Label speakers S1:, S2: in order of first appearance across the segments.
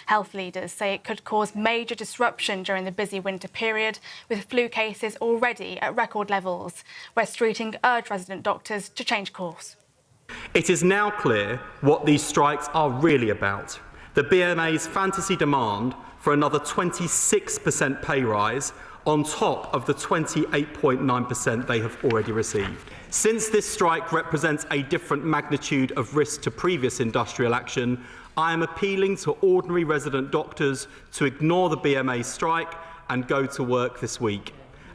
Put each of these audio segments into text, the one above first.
S1: Health leaders say it could cause major disruption during the busy winter period, with flu cases already at record levels. West Streeting urged resident doctors to change course.
S2: It is now clear what these strikes are really about. The BMA's fantasy demand for another 26% pay rise on top of the 28.9% they have already received. Since this strike represents a different magnitude of risk to previous industrial action, I am appealing to ordinary resident doctors to ignore the BMA strike and go to work this week.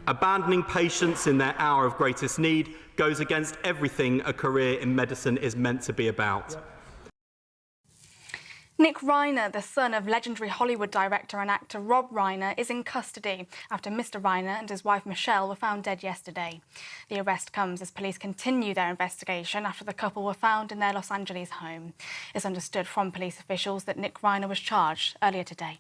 S2: Abandoning patients in their hour of greatest need goes against everything a career in medicine is meant to be about.
S1: Nick Reiner, the son of legendary Hollywood director and actor Rob Reiner, is in custody after Mr. Reiner and his wife Michelle were found dead yesterday. The arrest comes as police continue their investigation after the couple were found in their Los Angeles home. It's understood from police officials that Nick Reiner was charged earlier today.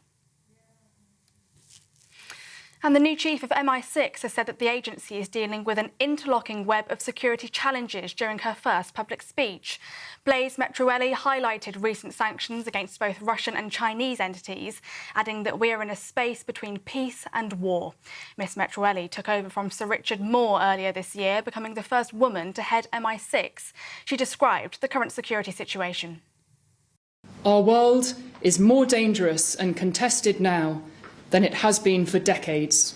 S1: And the new chief of MI6 has said that the agency is dealing with an interlocking web of security challenges during her first public speech. Blaise Metroelli highlighted recent sanctions against both Russian and Chinese entities, adding that we are in a space between peace and war. Miss Metroelli took over from Sir Richard Moore earlier this year, becoming the first woman to head MI6. She described the current security situation.
S3: Our world is more dangerous and contested now than it has been for decades.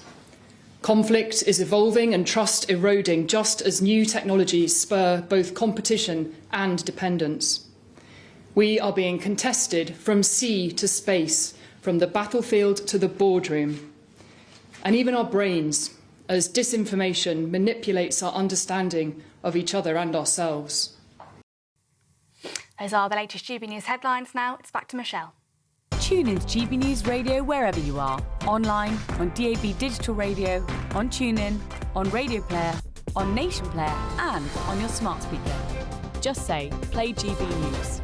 S3: Conflict is evolving and trust eroding just as new technologies spur both competition and dependence. We are being contested from sea to space, from the battlefield to the boardroom, and even our brains, as disinformation manipulates our understanding of each other and ourselves.
S1: Those are the latest GB News headlines. Now it's back to Michelle.
S4: Tune in to GB News Radio wherever you are. Online, on DAB digital radio, on TuneIn, on Radio Player, on Nation Player and on your smart speaker. Just say, play GB News.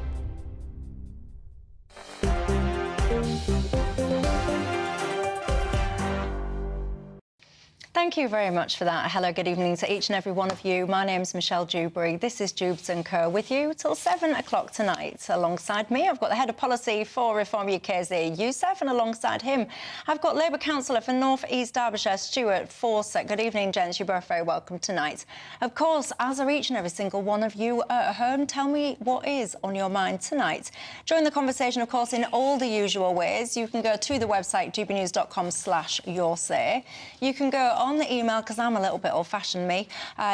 S5: Thank you very much for that. Hello, good evening to each and every one of you. My name's Michelle Dewberry. This is Dewbs & Co. with you till 7 o'clock tonight. Alongside me, I've got the Head of Policy for Reform UK's Youssef, and alongside him, I've got Labour Councillor for North East Derbyshire, Stuart Fawcett. Good evening, gents. You're both very welcome tonight. Of course, as are each and every single one of you at home, tell me what is on your mind tonight. Join the conversation, of course, in all the usual ways. You can go to the website, gbnews.com/yoursay. You can go on the email, because I'm a little bit old-fashioned, me.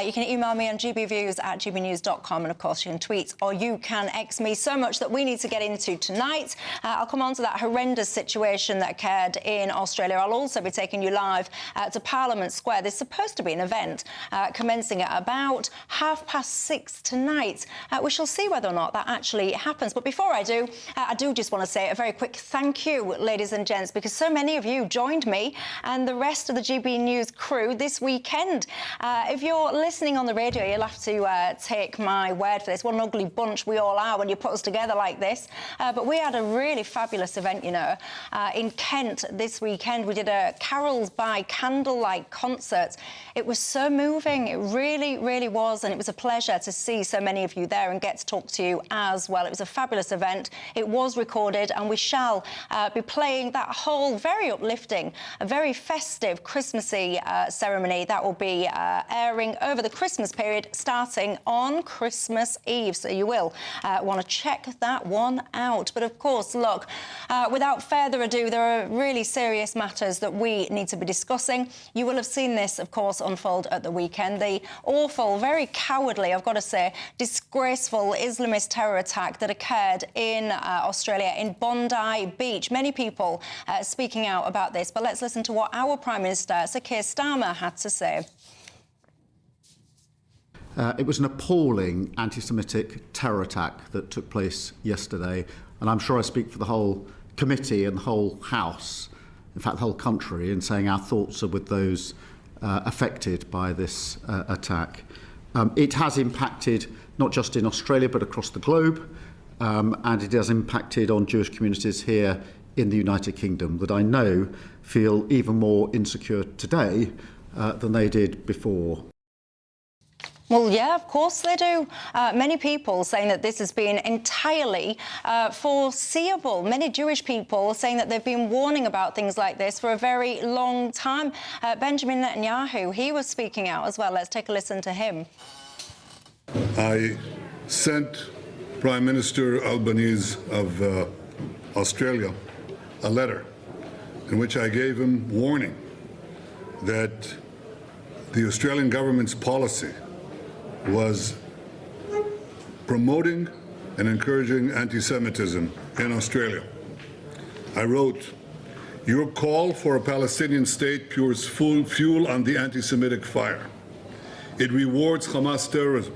S5: You can email me on gbviews@gbnews.com, and of course you can tweet or you can X me. So much that we need to get into tonight. I'll come on to that horrendous situation that occurred in Australia. I'll also be taking you live to Parliament Square. There's supposed to be an event commencing at about 6:30 tonight. We shall see whether or not that actually happens. But before I do just want to say a very quick thank you, ladies and gents, because so many of you joined me and the rest of the GB News crew this weekend. If you're listening on the radio, you'll have to take my word for this. What an ugly bunch we all are when you put us together like this. But we had a really fabulous event, you know, in Kent this weekend. We did a Carols by Candlelight concert. It was so moving. It really, really was. And it was a pleasure to see so many of you there and get to talk to you as well. It was a fabulous event. It was recorded, and we shall be playing that whole very uplifting, a very festive, Christmassy ceremony that will be airing over the Christmas period starting on Christmas Eve. So you will want to check that one out. But of course, look, without further ado, there are really serious matters that we need to be discussing. You will have seen this, of course, unfold at the weekend. The awful, very cowardly, I've got to say, disgraceful Islamist terror attack that occurred in Australia, in Bondi Beach. Many people speaking out about this, but let's listen to what our Prime Minister, Sir Keir Starmer, had to say.
S6: It was an appalling anti-Semitic terror attack that took place yesterday, and I'm sure I speak for the whole committee and the whole House, in fact the whole country, in saying our thoughts are with those affected by this attack. It has impacted not just in Australia but across the globe, and it has impacted on Jewish communities here in the United Kingdom that I know feel even more insecure today than they did before.
S5: Well, yeah, of course they do. Many people saying that this has been entirely foreseeable. Many Jewish people saying that they've been warning about things like this for a very long time. Benjamin Netanyahu, he was speaking out as well. Let's take a listen to him.
S7: I sent Prime Minister Albanese of Australia a letter in which I gave him warning that the Australian government's policy was promoting and encouraging anti-Semitism in Australia. I wrote, "Your call for a Palestinian state pours fuel on the anti-Semitic fire. It rewards Hamas terrorism.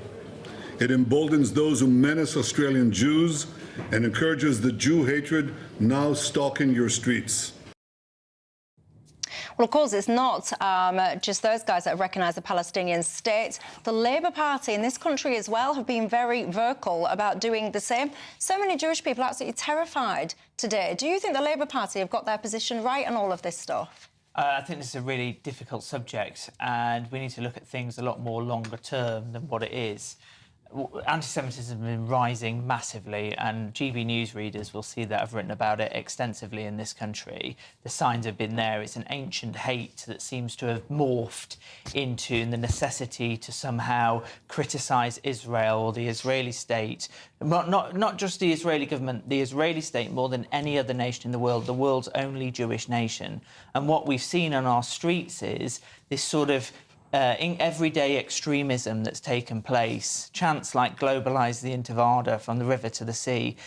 S7: It emboldens those who menace Australian Jews and encourages the Jew hatred now stalking your streets."
S5: Well, of course, it's not just those guys that have recognised the Palestinian state. The Labour Party in this country as well have been very vocal about doing the same. So many Jewish people are absolutely terrified today. Do you think the Labour Party have got their position right on all of this stuff?
S8: I think this is a really difficult subject, and we need to look at things a lot more longer term than what it is. Anti-Semitism has been rising massively, and GB News readers will see that I've written about it extensively in this country. The signs have been there. It's an ancient hate that seems to have morphed into the necessity to somehow criticise Israel or the Israeli state. Not just the Israeli government, the Israeli state more than any other nation in the world's only Jewish nation. And what we've seen on our streets is this sort of everyday extremism that's taken place, chants like globalise the Intifada from the river to the sea,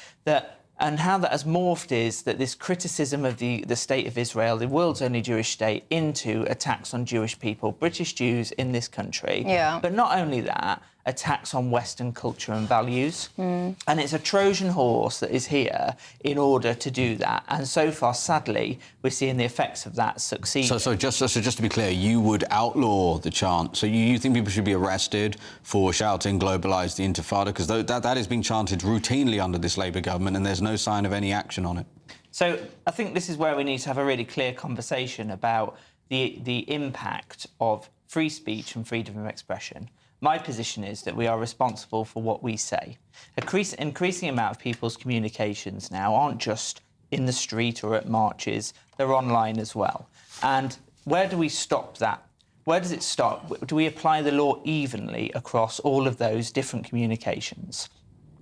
S8: and how that has morphed is that this criticism of the state of Israel, the world's only Jewish state, into attacks on Jewish people, British Jews in this country.
S5: Yeah.
S8: But not only that, attacks on Western culture and values. And it's a Trojan horse that is here in order to do that. And so far, sadly, we're seeing the effects of that succeed.
S9: So just to be clear, you would outlaw the chant. So you think people should be arrested for shouting "globalise the Intifada"? Because that is being chanted routinely under this Labour government, and there's no sign of any action on it.
S8: So I think this is where we need to have a really clear conversation about the impact of free speech and freedom of expression. My position is that we are responsible for what we say. Increasing amount of people's communications now aren't just in the street or at marches, they're online as well. And where do we stop that? Where does it stop? Do we apply the law evenly across all of those different communications?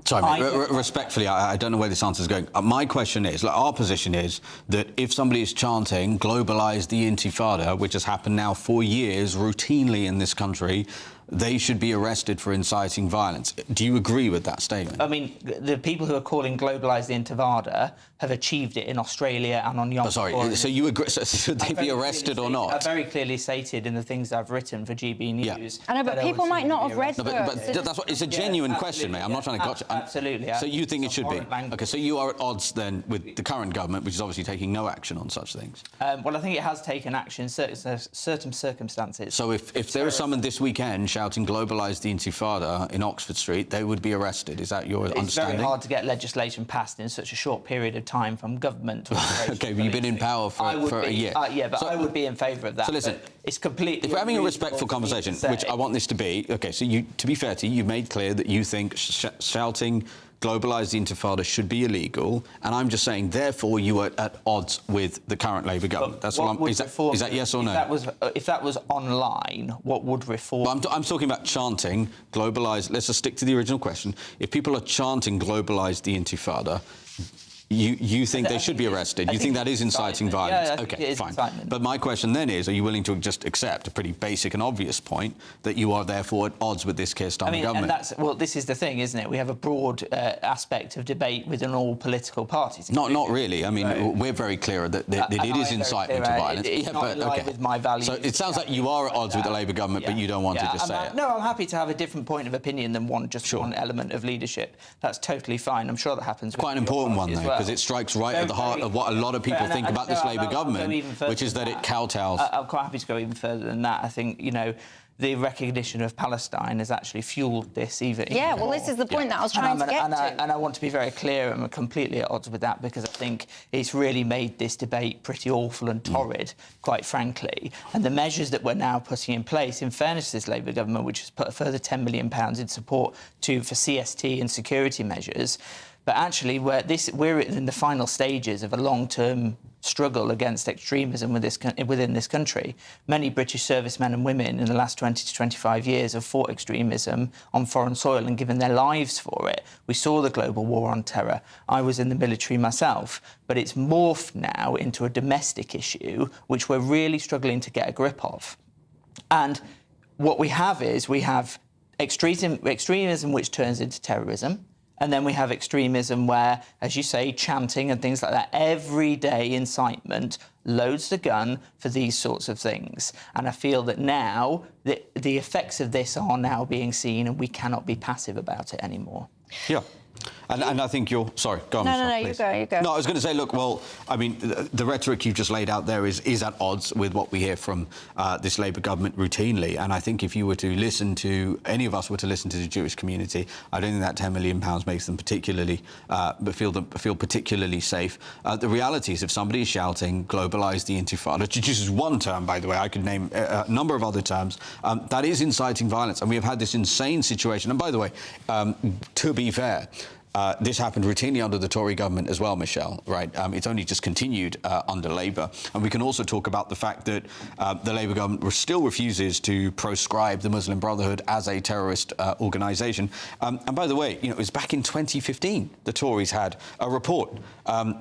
S9: Sorry, respectfully, I don't know where this answer is going. My question is, our position is that if somebody is chanting "globalise the Intifada," which has happened now for years routinely in this country, they should be arrested for inciting violence. Do you agree with that statement?
S8: I mean, the people who are calling "globalise the Intifada" have achieved it in Australia and on Yom Kippur.
S9: Sorry, so you agree? So should they be arrested or not?
S8: I've very clearly stated in the things I've written for GB News.
S9: Yeah.
S5: I know, but people might not have read
S9: but that's what, it's a genuine question, mate. I'm not trying to gotcha.
S8: Absolutely.
S9: So you think it should be? OK, so you are at odds then with the current government, which is obviously taking no action on such things?
S8: Well, I think it has taken action in certain circumstances.
S9: So if there is someone this weekend shouting "globalise the Intifada" in Oxford Street, they would be arrested. Is that your understanding?
S8: It's very hard to get legislation passed in such a short period of time from government to
S9: OK, but you've been in power for a year.
S8: Yeah, but I would be in favour of that.
S9: So listen,
S8: it's completely...
S9: If we're having a respectful conversation, which I want this to be, OK, so to be fair to you, you've made clear that you think shouting "globalise the Intifada" should be illegal, and I'm just saying, therefore, you are at odds with the current Labour government. That's what I'm... Is that yes or no?
S8: If that was online, what would reform...
S9: Well, I'm talking about chanting "globalise." Let's just stick to the original question. If people are chanting "globalise the Intifada," you think they should be arrested? You think that is inciting violence?
S8: Yeah,
S9: OK, fine. But my question then is, are you willing to just accept a pretty basic and obvious point that you are therefore at odds with this Keir Starmer government?
S8: Well, this is the thing, isn't it? We have a broad aspect of debate within all political parties.
S9: Not really. I mean, we're very clear that it is incitement to violence.
S8: It's not in line with my values.
S9: So it sounds like you are at odds with the Labour government, but you don't want to just say it.
S8: No, I'm happy to have a different point of opinion than one element of leadership. That's totally fine. I'm sure that happens.
S9: Quite an important one, though, because it strikes right at the heart of what a lot of people think about this Labour government, which is that it kowtows.
S8: I'm quite happy to go even further than that. I think, the recognition of Palestine has actually fuelled this even
S5: Yeah, well,
S8: more.
S5: this is the point that I was trying to get to.
S8: And I want to be very clear, I'm completely at odds with that, because I think it's really made this debate pretty awful and torrid, quite frankly. And the measures that we're now putting in place, in fairness to this Labour government, which has put a further £10 million in support for CST and security measures, but actually we're in the final stages of a long-term struggle against extremism within this country. Many British servicemen and women in the last 20 to 25 years have fought extremism on foreign soil and given their lives for it. We saw the global war on terror. I was in the military myself, but it's morphed now into a domestic issue which we're really struggling to get a grip of. And what we have extremism which turns into terrorism. And then we have extremism where, as you say, chanting and things like that, everyday incitement loads the gun for these sorts of things. And I feel that now the effects of this are now being seen and we cannot be passive about it anymore.
S9: Yeah. And I think you're... Sorry, go on, Michelle,
S5: No, you go.
S9: No, I was going to say, look, well, I mean, the rhetoric you've just laid out there is at odds with what we hear from this Labour government routinely. And I think if you were to listen to... any of us were to listen to the Jewish community, I don't think that £10 million makes them particularly... feel particularly safe. The reality is, if somebody is shouting, globalise the Intifada, to just one term, by the way, I could name a number of other terms, that is inciting violence. And we have had this insane situation. And by the way, to be fair... this happened routinely under the Tory government as well, Michelle, right? It's only just continued under Labour. And we can also talk about the fact that the Labour government still refuses to proscribe the Muslim Brotherhood as a terrorist organisation. And by the way, you know, it was back in 2015 the Tories had a report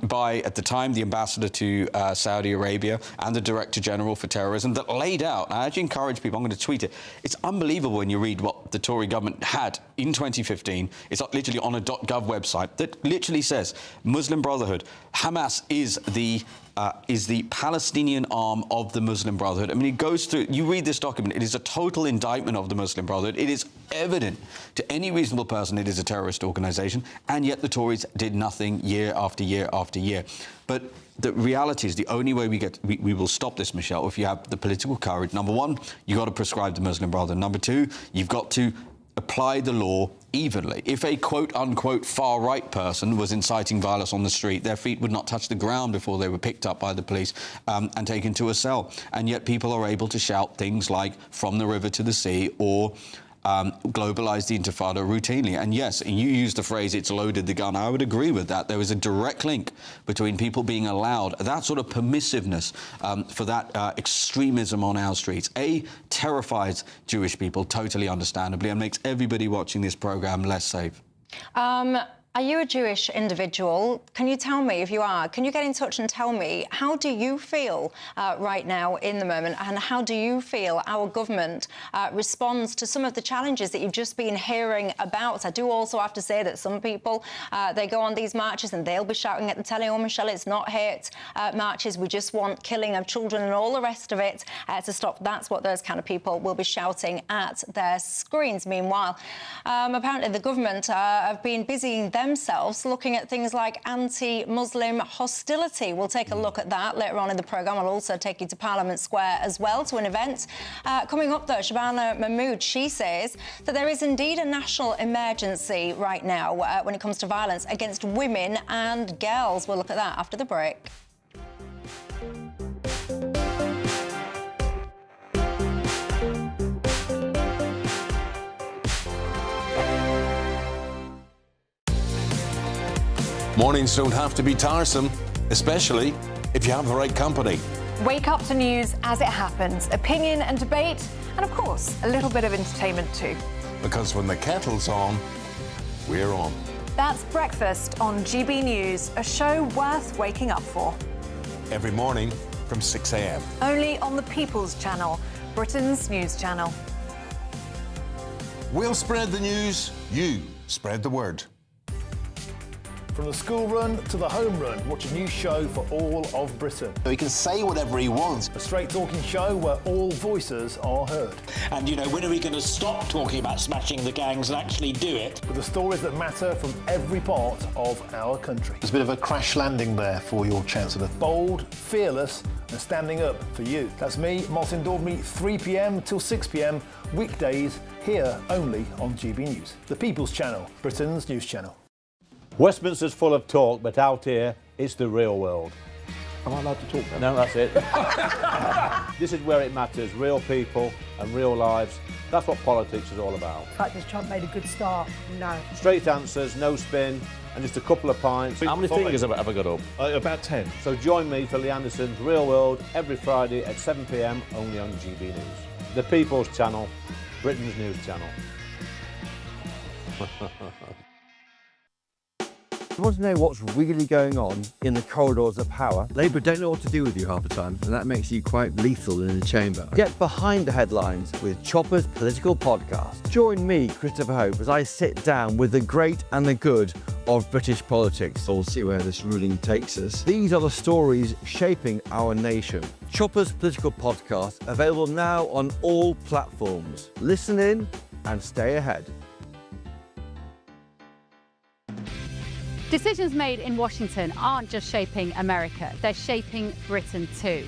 S9: by, at the time, the ambassador to Saudi Arabia and the Director General for Terrorism that laid out, and I actually encourage people, I'm going to tweet it, it's unbelievable when you read what the Tory government had in 2015. It's literally on a .gov website that literally says Muslim Brotherhood, Hamas is the Palestinian arm of the Muslim Brotherhood. I mean, it goes through, you read this document, it is a total indictment of the Muslim Brotherhood. It is evident to any reasonable person it is a terrorist organisation, and yet the Tories did nothing year after year after year. But the reality is the only way we will stop this, Michelle, if you have the political courage. Number one, you've got to prescribe the Muslim Brotherhood. Number two, you've got to apply the law evenly. If a quote-unquote far-right person was inciting violence on the street, their feet would not touch the ground before they were picked up by the police and taken to a cell. And yet people are able to shout things like "from the river to the sea" or globalise the Intifada routinely. And yes, you used the phrase, it's loaded the gun. I would agree with that. There is a direct link between people being allowed that sort of permissiveness for that extremism on our streets. Terrifies Jewish people, totally understandably, and makes everybody watching this programme less safe.
S5: Are you a Jewish individual? Can you tell me, if you are, can you get in touch and tell me, how do you feel right now in the moment, and how do you feel our government responds to some of the challenges that you've just been hearing about? I do also have to say that some people, they go on these marches and they'll be shouting at the telly, "Oh, Michelle, it's not hate marches, we just want killing of children," and all the rest of it to stop. That's what those kind of people will be shouting at their screens. Meanwhile, apparently the government have been busying themselves looking at things like anti-Muslim hostility. We'll take a look at that later on in the programme. I'll also take you to Parliament Square as well, to an event. Coming up, though, Shabana Mahmood, she says that there is indeed a national emergency right now when it comes to violence against women and girls. We'll look at that after the break.
S10: Mornings don't have to be tiresome, especially if you have the right company.
S11: Wake up to news as it happens, opinion and debate, and of course, a little bit of entertainment too.
S10: Because when the kettle's on, we're on.
S11: That's Breakfast on GB News, a show worth waking up for.
S10: Every morning from 6 a.m.
S11: Only on the People's Channel, Britain's news channel.
S10: We'll spread the news, you spread the word.
S12: From the school run to the home run, watch a new show for all of Britain.
S13: He can say whatever he wants.
S12: A straight-talking show where all voices are heard.
S14: And, you know, when are we going to stop talking about smashing the gangs and actually do it?
S12: With the stories that matter from every part of our country.
S13: There's a bit of a crash landing there for your Chancellor.
S12: Bold, fearless, and standing up for you. That's me, Martin Dewberry, 3 p.m. till 6 p.m, weekdays, here only on GB News, the People's Channel, Britain's news channel.
S15: Westminster's full of talk, but out here, it's the real world.
S16: Am I allowed to talk now?
S15: No, that's it. This is where it matters, real people and real lives. That's what politics is all about.
S17: The fact has Trump made a good start? No.
S15: Straight answers, no spin, and just a couple of pints.
S16: How many fingers have I got up?
S15: About 10. So join me for Lee Anderson's Real World every Friday at 7 p.m, only on GB News. The People's Channel, Britain's news channel.
S18: You want to know what's really going on in the corridors of power?
S19: Labour don't know what to do with you half the time, and that makes you quite lethal in the chamber.
S18: Get behind the headlines with Chopper's Political Podcast. Join me, Christopher Hope, as I sit down with the great and the good of British politics.
S19: We'll see where this ruling takes us.
S18: These are the stories shaping our nation. Chopper's Political Podcast, available now on all platforms. Listen in and stay ahead.
S20: Decisions made in Washington aren't just shaping America, they're shaping Britain too.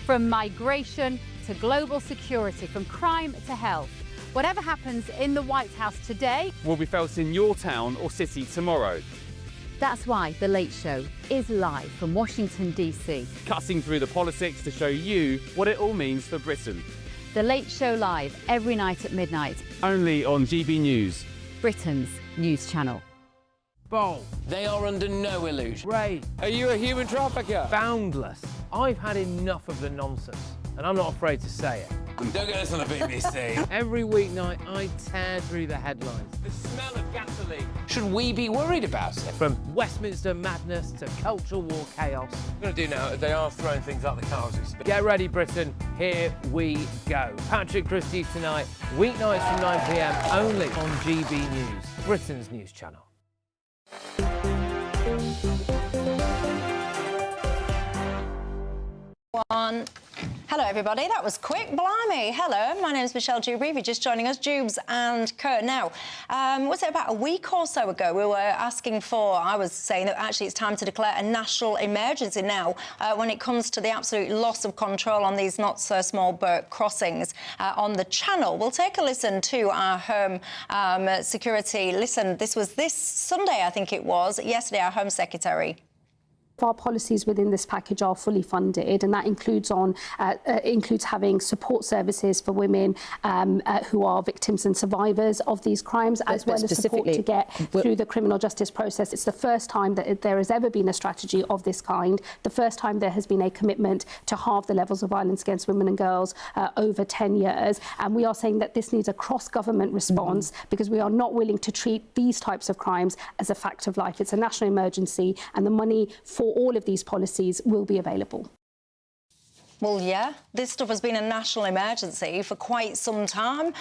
S20: From migration to global security, from crime to health. Whatever happens in the White House today
S21: will be felt in your town or city tomorrow.
S20: That's why The Late Show is live from Washington, D.C.
S21: Cutting through the politics to show you what it all means for Britain.
S20: The Late Show live every night at midnight.
S21: Only on GB News,
S20: Britain's news channel.
S22: Bold. They are under no illusion.
S23: Ray.
S22: Are you a human trafficker?
S23: Boundless. I've had enough of the nonsense, and I'm not afraid to say it.
S22: Don't get this on the BBC.
S23: Every weeknight, I tear through the headlines.
S22: The smell of gasoline. Should we be worried about it?
S23: From Westminster madness to cultural war chaos.
S22: What we're going to do now is they are throwing things out the car as we speak.
S23: Get ready, Britain. Here we go. Patrick Christie tonight, weeknights from 9 p.m, only on GB News, Britain's news channel.
S5: Hello everybody, that was quick, blimey. Hello, my name is Michelle Dewberry. If you're just joining us, Dewbs and Kurt. Now, was it about a week or so ago we were asking for, I was saying that actually it's time to declare a national emergency now when it comes to the absolute loss of control on these not so small boat crossings on the channel. We'll take a listen to our Home Security. Listen, this was this Sunday, I think it was, yesterday, our Home Secretary.
S24: Our policies within this package are fully funded, and that includes having support services for women who are victims and survivors of these crimes, as well as support to get through the criminal justice process. It's the first time that there has ever been a strategy of this kind, the first time there has been a commitment to halve the levels of violence against women and girls over 10 years. And we are saying that this needs a cross-government response because we are not willing to treat these types of crimes as a fact of life. It's a national emergency, and the money for all of these policies will be available.
S5: Well, yeah, this stuff has been a national emergency for quite some time.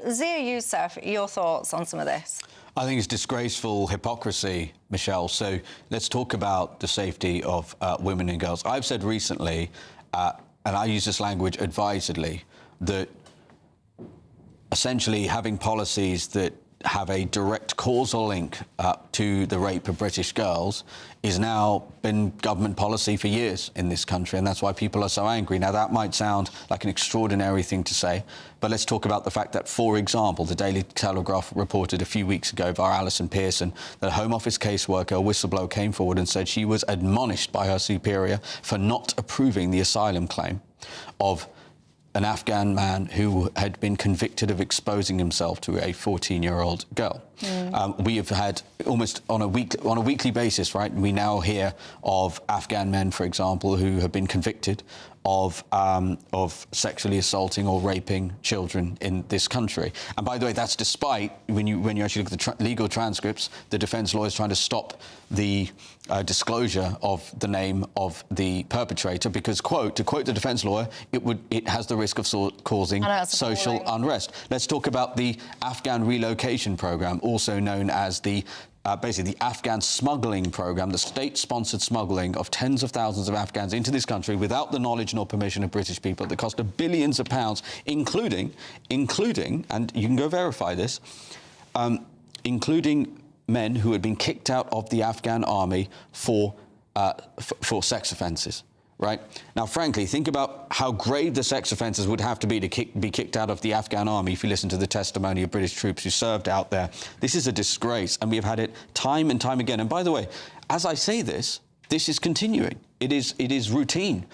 S5: Zia Youssef, your thoughts on some of this?
S9: I think it's disgraceful hypocrisy, Michelle. So let's talk about the safety of women and girls. I've said recently, and I use this language advisedly, that essentially having policies that have a direct causal link to the rape of British girls is now been government policy for years in this country, and that's why people are so angry. Now, that might sound like an extraordinary thing to say, but let's talk about the fact that, for example, the Daily Telegraph reported a few weeks ago via Alison Pearson that a Home Office caseworker, a whistleblower, came forward and said she was admonished by her superior for not approving the asylum claim of an Afghan man who had been convicted of exposing himself to a 14-year-old girl. We have had almost on a weekly basis, right? We now hear of Afghan men, for example, who have been convicted of sexually assaulting or raping children in this country. And by the way, that's despite, when you actually look at the legal transcripts, the defence lawyers trying to stop the disclosure of the name of the perpetrator because, quote, to quote the defence lawyer, it has the risk of causing social unrest. Let's talk about the Afghan relocation programme, also known as the basically the Afghan smuggling programme, the state-sponsored smuggling of tens of thousands of Afghans into this country without the knowledge nor permission of British people that cost billions of pounds, including, and you can go verify this, including men who had been kicked out of the Afghan army for sex offences. right? Now, frankly, think about how grave the sex offences would have to be be kicked out of the Afghan army if you listen to the testimony of British troops who served out there. This is a disgrace, and we've had it time and time again. And by the way, as I say this is continuing. It is routine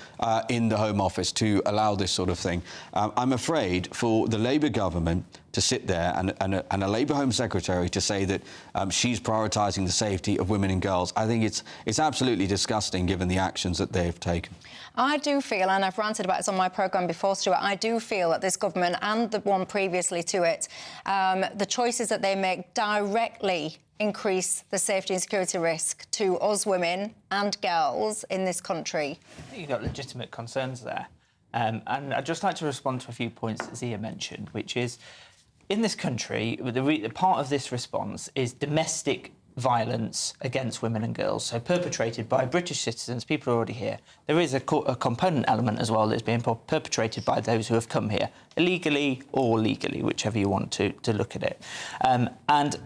S9: in the Home Office to allow this sort of thing. I'm afraid for the Labour government to sit there and a Labour Home Secretary to say that she's prioritising the safety of women and girls, I think it's absolutely disgusting given the actions that they've taken.
S5: I do feel, and I've ranted about this on my programme before, Stuart, I do feel that this government and the one previously to it, the choices that they make directly increase the safety and security risk to us women and girls in this country.
S8: I think you've got legitimate concerns there. And I'd just like to respond to a few points that Zia mentioned, which is, in this country, the part of this response is domestic violence against women and girls, so perpetrated by British citizens, people already here. There is a component element as well that's being perpetrated by those who have come here, illegally or legally, whichever you want to look at it. And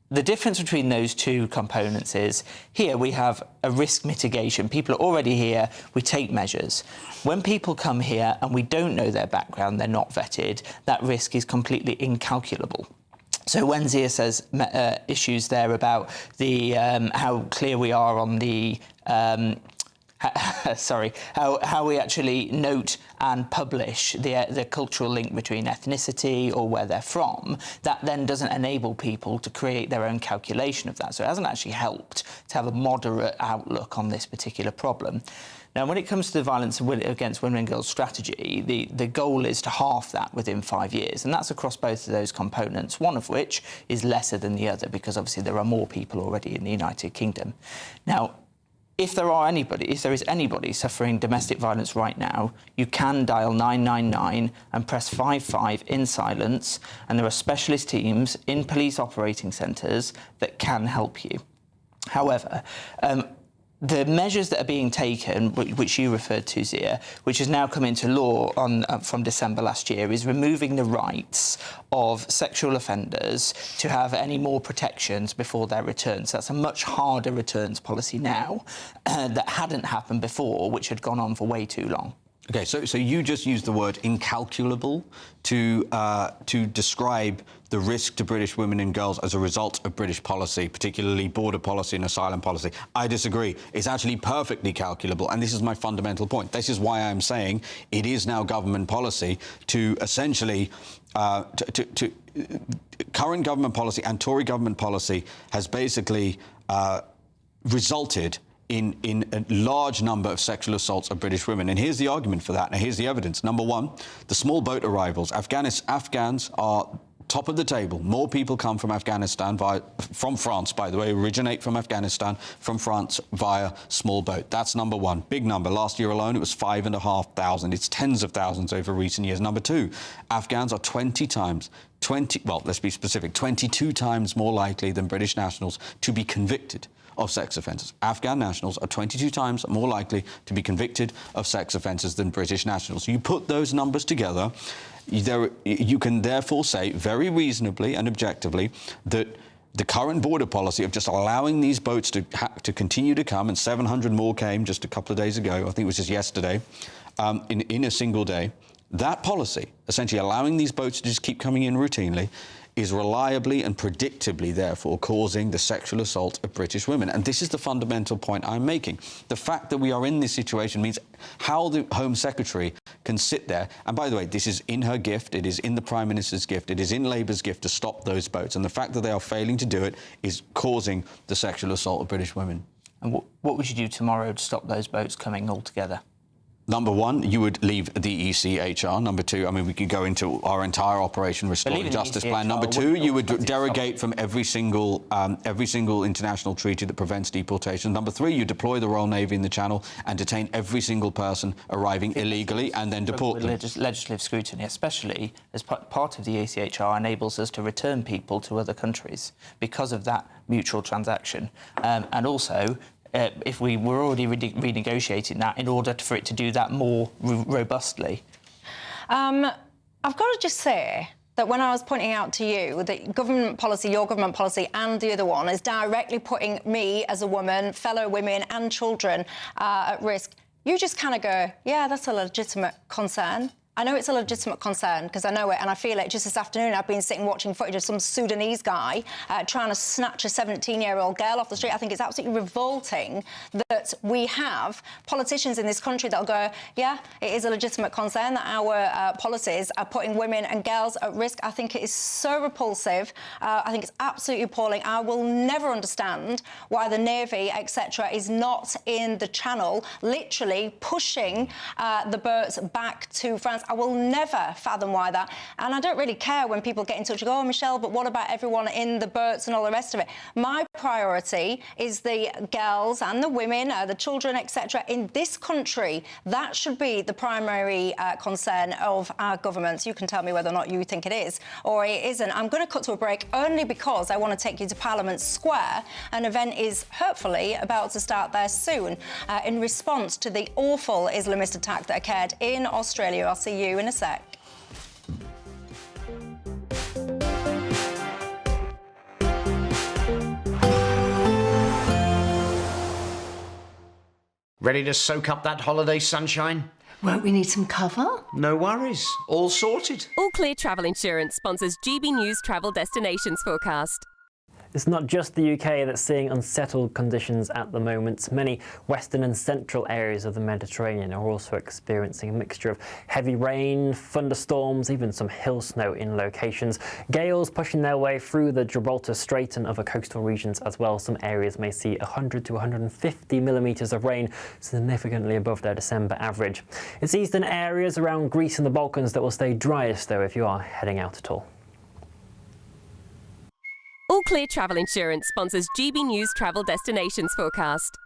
S8: the difference between those two components is, here we have a risk mitigation. People are already here, we take measures. When people come here and we don't know their background, they're not vetted, that risk is completely incalculable. So when Zia says issues there about the how clear we are on the how we actually note and publish the cultural link between ethnicity or where they're from, that then doesn't enable people to create their own calculation of that. So it hasn't actually helped to have a moderate outlook on this particular problem. Now, when it comes to the violence against women and girls strategy, the goal is to halve that within 5 years, and that's across both of those components, one of which is lesser than the other, because obviously there are more people already in the United Kingdom. Now, if there is anybody suffering domestic violence right now, you can dial 999 and press 55 in silence, and there are specialist teams in police operating centres that can help you. However, the measures that are being taken, which you referred to, Zia, which has now come into law from December last year, is removing the rights of sexual offenders to have any more protections before their returns. That's a much harder returns policy now that hadn't happened before, which had gone on for way too long.
S9: OK, so you just used the word incalculable to describe the risk to British women and girls as a result of British policy, particularly border policy and asylum policy. I disagree. It's actually perfectly calculable, and this is my fundamental point. This is why I'm saying it is now government policy to essentially current government policy and Tory government policy has basically resulted in a large number of sexual assaults of British women. And here's the argument for that. Now, here's the evidence. Number one, the small boat arrivals. Afghans are top of the table. More people come from Afghanistan, from France, by the way, originate from Afghanistan, from France via small boat. That's number one. Big number. Last year alone, it was 5,500. It's tens of thousands over recent years. Number two, Afghans are 22 times more likely than British nationals to be convicted of sex offences. Afghan nationals are 22 times more likely to be convicted of sex offences than British nationals. You put those numbers together, you can therefore say very reasonably and objectively that the current border policy of just allowing these boats to continue to come, and 700 more came just a couple of days ago, I think it was just yesterday, in a single day, that policy, essentially allowing these boats to just keep coming in routinely, is reliably and predictably, therefore, causing the sexual assault of British women. And this is the fundamental point I'm making. The fact that we are in this situation means how the Home Secretary can sit there, and by the way, this is in her gift, it is in the Prime Minister's gift, it is in Labour's gift to stop those boats, and the fact that they are failing to do it is causing the sexual assault of British women.
S8: And what would you do tomorrow to stop those boats coming altogether?
S9: Number one, you would leave the ECHR. Number two, I mean, we could go into our entire Operation Restoring Justice plan. Number two, you would derogate from every single international treaty that prevents deportation. Number three, you deploy the Royal Navy in the Channel and detain every single person arriving illegally and then deport them.
S8: Legislative scrutiny, especially as part of the ECHR, enables us to return people to other countries because of that mutual transaction. And also, if we were already renegotiating that in order for it to do that more robustly.
S5: I've got to just say that when I was pointing out to you that government policy, your government policy and the other one is directly putting me as a woman, fellow women and children at risk, you just kind of go, yeah, that's a legitimate concern. I know it's a legitimate concern because I know it and I feel it. Just this afternoon, I've been sitting watching footage of some Sudanese guy trying to snatch a 17-year-old girl off the street. I think it's absolutely revolting that we have politicians in this country that'll go, yeah, it is a legitimate concern that our policies are putting women and girls at risk. I think it is so repulsive. I think it's absolutely appalling. I will never understand why the Navy, etc., is not in the Channel, literally pushing the boats back to France. I will never fathom why that. And I don't really care when people get in touch and go, oh, Michelle, but what about everyone in the boats and all the rest of it? My priority is the girls and the women, the children, etc. in this country. That should be the primary concern of our governments. You can tell me whether or not you think it is or it isn't. I'm going to cut to a break only because I want to take you to Parliament Square. An event is hopefully about to start there soon in response to the awful Islamist attack that occurred in Australia. I'll see you in a sec.
S1: Ready to soak up that holiday sunshine?
S17: Won't we need some cover?
S1: No worries, all sorted.
S2: All Clear Travel Insurance sponsors GB News Travel Destinations Forecast.
S3: It's not just the UK that's seeing unsettled conditions at the moment. Many western and central areas of the Mediterranean are also experiencing a mixture of heavy rain, thunderstorms, even some hill snow in locations. Gales pushing their way through the Gibraltar Strait and other coastal regions as well. Some areas may see 100 to 150 millimetres of rain, significantly above their December average. It's eastern areas around Greece and the Balkans that will stay driest, though, if you are heading out at all.
S2: All Clear Travel Insurance sponsors GB News Travel Destinations Forecast.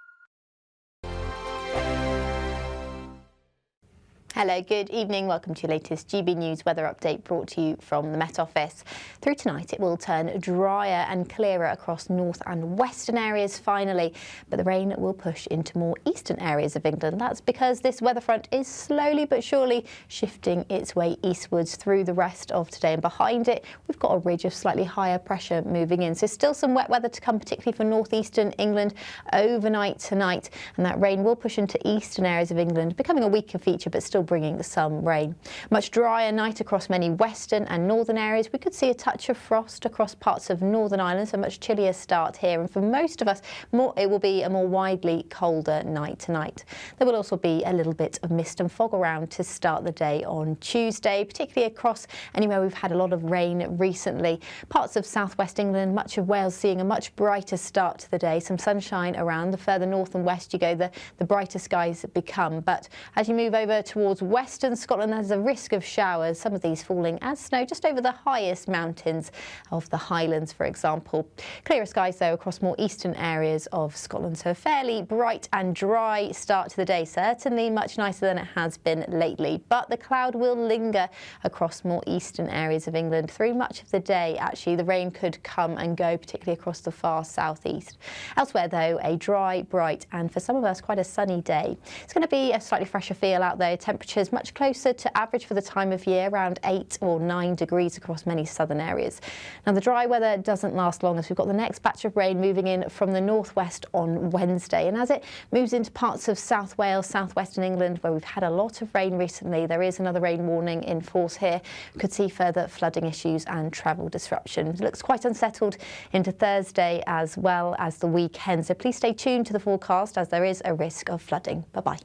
S4: Hello, good evening. Welcome to your latest GB News weather update brought to you from the Met Office. Through tonight, it will turn drier and clearer across north and western areas finally, but the rain will push into more eastern areas of England. That's because this weather front is slowly but surely shifting its way eastwards through the rest of today, and behind it, we've got a ridge of slightly higher pressure moving in. So still some wet weather to come, particularly for northeastern England overnight tonight, and that rain will push into eastern areas of England, becoming a weaker feature, but still bringing some rain. Much drier night across many western and northern areas. We could see a touch of frost across parts of Northern Ireland, so a much chillier start here. And for most of us, it will be a more widely colder night tonight. There will also be a little bit of mist and fog around to start the day on Tuesday, particularly across anywhere we've had a lot of rain recently. Parts of southwest England, much of Wales seeing a much brighter start to the day. Some sunshine around. The further north and west you go, the brighter skies become. But as you move over towards western Scotland, there's a risk of showers, some of these falling as snow just over the highest mountains of the Highlands, for example. Clearer skies, though, across more eastern areas of Scotland, so a fairly bright and dry start to the day, certainly much nicer than it has been lately. But the cloud will linger across more eastern areas of England through much of the day. Actually, the rain could come and go, particularly across the far southeast. Elsewhere, though, a dry, bright, and for some of us, quite a sunny day. It's going to be a slightly fresher feel out there. Temperatures much closer to average for the time of year, around 8 or 9 degrees across many southern areas. Now, the dry weather doesn't last long, as we've got the next batch of rain moving in from the northwest on Wednesday. And as it moves into parts of South Wales, southwestern England, where we've had a lot of rain recently, there is another rain warning in force here. We could see further flooding issues and travel disruption. It looks quite unsettled into Thursday as well as the weekend. So please stay tuned to the forecast, as there is a risk of flooding. Bye-bye.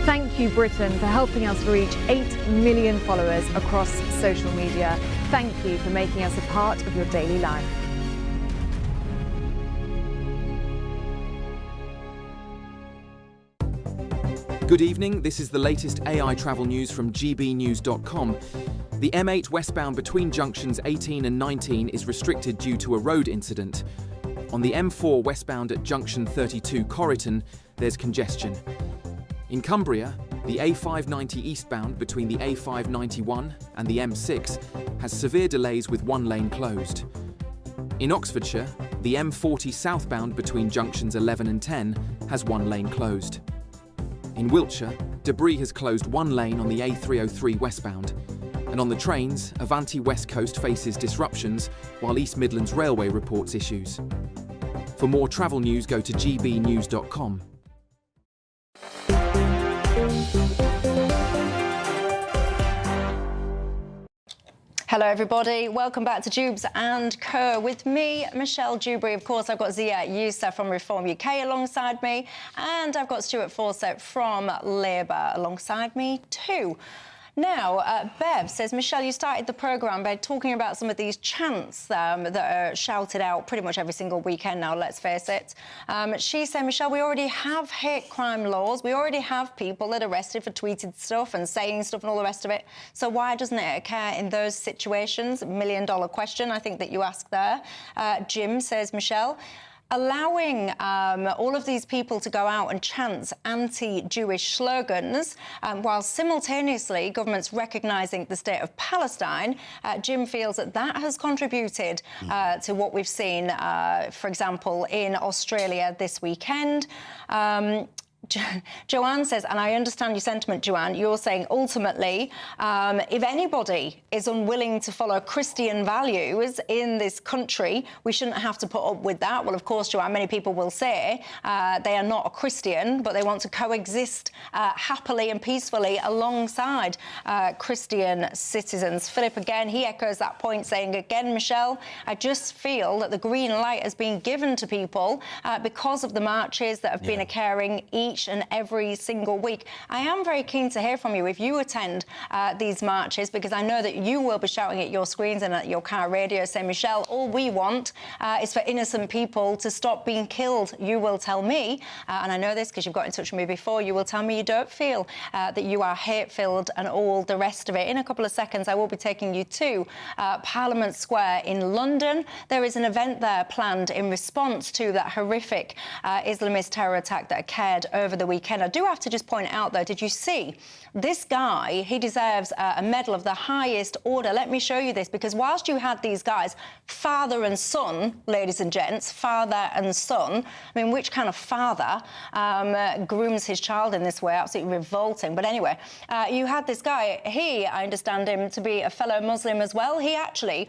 S11: Thank you, Britain, for helping us reach 8 million followers across social media. Thank you for making us a part of your daily life.
S25: Good evening, this is the latest AI travel news from GBNews.com. The M8 westbound between junctions 18 and 19 is restricted due to a road incident. On the M4 westbound at junction 32 Corriton, there's congestion. In Cumbria, the A590 eastbound between the A591 and the M6 has severe delays with one lane closed. In Oxfordshire, the M40 southbound between junctions 11 and 10 has one lane closed. In Wiltshire, debris has closed one lane on the A303 westbound. And on the trains, Avanti West Coast faces disruptions, while East Midlands Railway reports issues. For more travel news, go to gbnews.com.
S5: Hello, everybody. Welcome back to Dewbs and Co. With me, Michelle Dewberry. Of course, I've got Zia Youssef from Reform UK alongside me, and I've got Stuart Fawcett from Labour alongside me too. Now, Bev says, Michelle, you started the programme by talking about some of these chants that are shouted out pretty much every single weekend now, let's face it. She said, Michelle, we already have hate crime laws. We already have people that are arrested for tweeting stuff and saying stuff and all the rest of it. So why doesn't it occur in those situations? $1 million question, I think, that you asked there. Jim says, Michelle, allowing all of these people to go out and chant anti-Jewish slogans while simultaneously governments recognising the state of Palestine, Jim feels that that has contributed to what we've seen, for example, in Australia this weekend. Joanne says, and I understand your sentiment, Joanne, you're saying ultimately, if anybody is unwilling to follow Christian values in this country, we shouldn't have to put up with that. Well, of course, Joanne, many people will say they are not a Christian, but they want to coexist happily and peacefully alongside Christian citizens. Philip, again, he echoes that point, saying, again, Michelle, I just feel that the green light has been given to people because of the marches that have been occurring each and every single week. I am very keen to hear from you if you attend these marches, because I know that you will be shouting at your screens and at your car radio saying, Michelle, all we want is for innocent people to stop being killed. You will tell me, and I know this because you've got in touch with me before, you will tell me you don't feel that you are hate-filled and all the rest of it. In a couple of seconds, I will be taking you to Parliament Square in London. There is an event there planned in response to that horrific Islamist terror attack that occurred over the weekend. I do have to just point out, though, did you see this guy? He deserves a medal of the highest order. Let me show you this, because whilst you had these guys, father and son, ladies and gents, father and son, I mean, which kind of father grooms his child in this way? Absolutely revolting. But anyway, you had this guy. I understand him to be a fellow Muslim as well. He actually,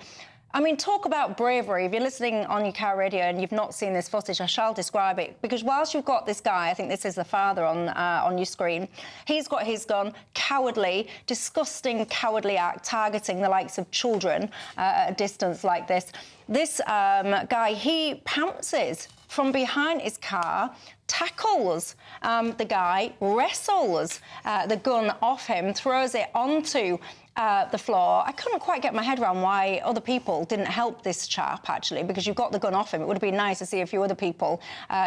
S5: I mean, talk about bravery. If you're listening on your car radio and you've not seen this footage, I shall describe it. Because whilst you've got this guy, I think this is the father on your screen, he's got his gun, cowardly, disgusting, cowardly act, targeting the likes of children at a distance like this. This guy, he pounces from behind his car, tackles the guy, wrestles the gun off him, throws it onto the floor. I couldn't quite get my head around why other people didn't help this chap, actually, because you've got the gun off him. It would have been nice to see a few other people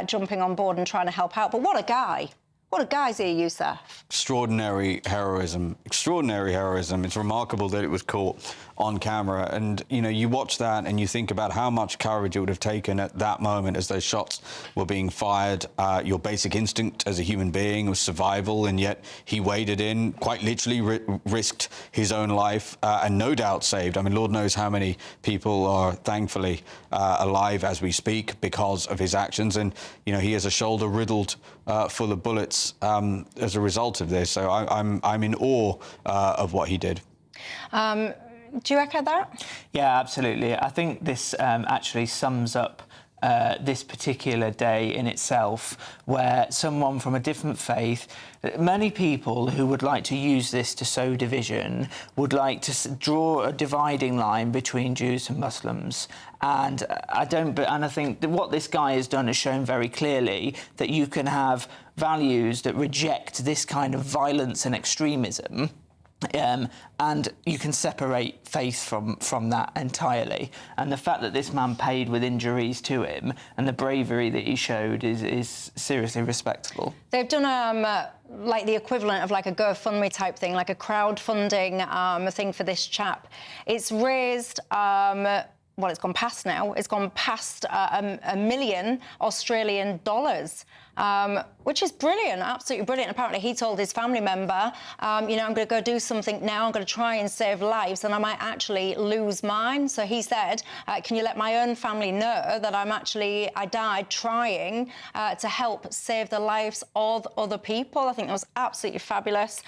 S5: jumping on board and trying to help out. But what a guy. What a guy's here, Youssef.
S9: Extraordinary heroism. Extraordinary heroism. It's remarkable that it was caught on camera. And, you know, you watch that and you think about how much courage it would have taken at that moment as those shots were being fired. Your basic instinct as a human being was survival, and yet he waded in, quite literally risked his own life and no doubt saved. I mean, Lord knows how many people are thankfully alive as we speak because of his actions. And, you know, he has a shoulder riddled full of bullets as a result of this. So I'm in awe of what he did.
S5: Do you echo that?
S8: Yeah, absolutely. I think this actually sums up this particular day in itself, where someone from a different faith, many people who would like to use this to sow division would like to draw a dividing line between Jews and Muslims. And I think that what this guy has done is shown very clearly that you can have values that reject this kind of violence and extremism, and you can separate faith from that entirely. And the fact that this man paid with injuries to him and the bravery that he showed is seriously respectable.
S5: They've done like the equivalent of like a GoFundMe type thing, like a crowdfunding thing for this chap. It's raised well, it's gone past now. It's gone past $1 million Australian dollars, which is brilliant, absolutely brilliant. Apparently, he told his family member, you know, I'm going to go do something now. I'm going to try and save lives, and I might actually lose mine. So he said, can you let my own family know that I died trying to help save the lives of other people? I think that was absolutely fabulous.